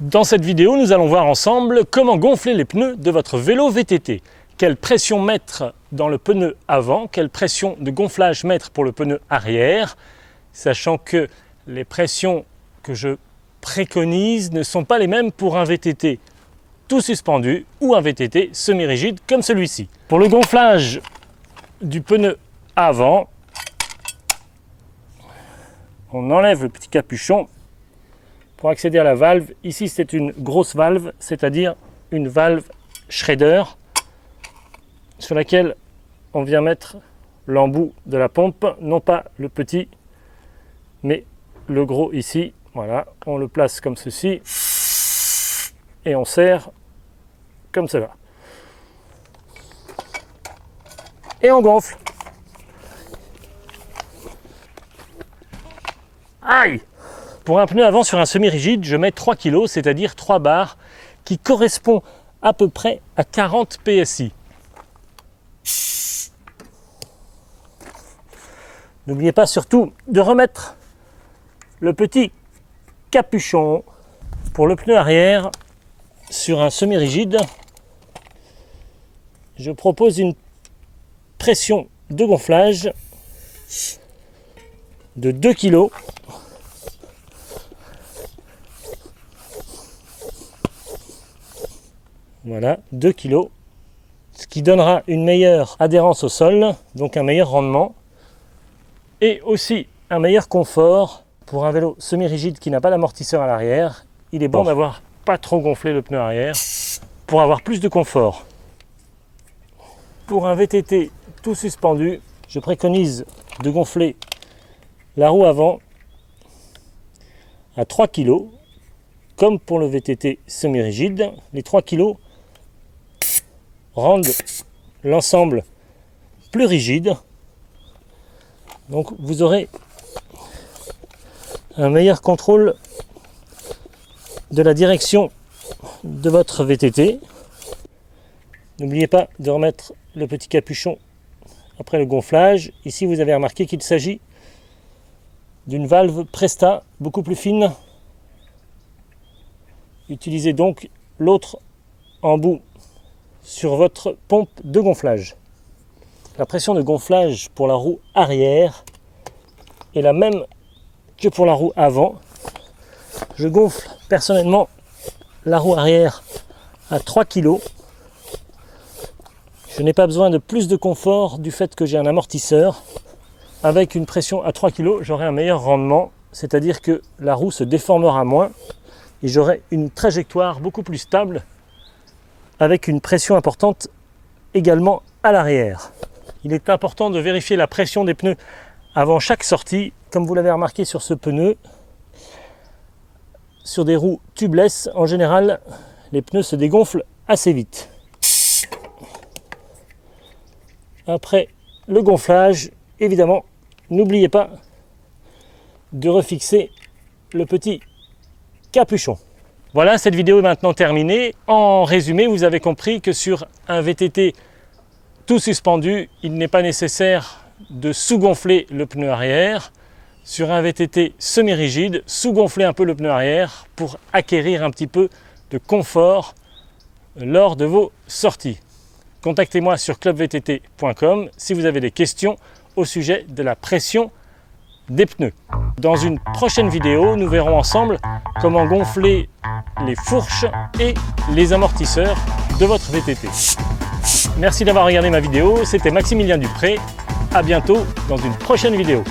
Dans cette vidéo, nous allons voir ensemble comment gonfler les pneus de votre vélo VTT. Quelle pression mettre dans le pneu avant, quelle pression de gonflage mettre pour le pneu arrière, sachant que les pressions que je préconise ne sont pas les mêmes pour un VTT tout suspendu ou un VTT semi-rigide comme celui-ci. Pour le gonflage du pneu avant, on enlève le petit capuchon pour accéder à la valve. Ici, c'est une grosse valve, c'est-à-dire une valve Schrader sur laquelle on vient mettre l'embout de la pompe, non pas le petit, mais le gros ici. Voilà, on le place comme ceci et on serre comme cela. Et on gonfle. Aïe! Pour un pneu avant sur un semi-rigide, je mets 3 kg, c'est-à-dire 3 barres, qui correspond à peu près à 40 PSI. N'oubliez pas surtout de remettre le petit capuchon. Pour le pneu arrière, sur un semi-rigide, je propose une pression de gonflage de 2 kg. Voilà, 2 kg, ce qui donnera une meilleure adhérence au sol, donc un meilleur rendement, et aussi un meilleur confort. Pour un vélo semi-rigide qui n'a pas d'amortisseur à l'arrière, il est bon d'avoir pas trop gonflé le pneu arrière pour avoir plus de confort. Pour un VTT tout suspendu, je préconise de gonfler la roue avant à 3 kg, comme pour le VTT semi-rigide. Les 3 kg rendent l'ensemble plus rigide. Donc vous aurez un meilleur contrôle de la direction de votre VTT. N'oubliez pas de remettre le petit capuchon après le gonflage. Ici, vous avez remarqué qu'il s'agit d'une valve Presta beaucoup plus fine. Utilisez donc l'autre embout sur votre pompe de gonflage. La pression de gonflage pour la roue arrière est la même que pour la roue avant. Je gonfle personnellement la roue arrière à 3 kg. Je n'ai pas besoin de plus de confort du fait que j'ai un amortisseur. Avec une pression à 3 kg, j'aurai un meilleur rendement, c'est-à-dire que la roue se déformera moins et j'aurai une trajectoire beaucoup plus stable avec une pression importante également à l'arrière. Il est important de vérifier la pression des pneus avant chaque sortie. Comme vous l'avez remarqué sur ce pneu, sur des roues tubeless, en général, les pneus se dégonflent assez vite. Après le gonflage, évidemment, n'oubliez pas de refixer le petit capuchon. Voilà, cette vidéo est maintenant terminée. En résumé, vous avez compris que sur un VTT tout suspendu, il n'est pas nécessaire de sous-gonfler le pneu arrière. Sur un VTT semi-rigide, sous-gonfler un peu le pneu arrière pour acquérir un petit peu de confort lors de vos sorties. Contactez-moi sur clubvtt.com si vous avez des questions au sujet de la pression des pneus. Dans une prochaine vidéo, nous verrons ensemble comment gonfler les fourches et les amortisseurs de votre VTT. Merci d'avoir regardé ma vidéo, c'était Maximilien Dupré. À bientôt dans une prochaine vidéo.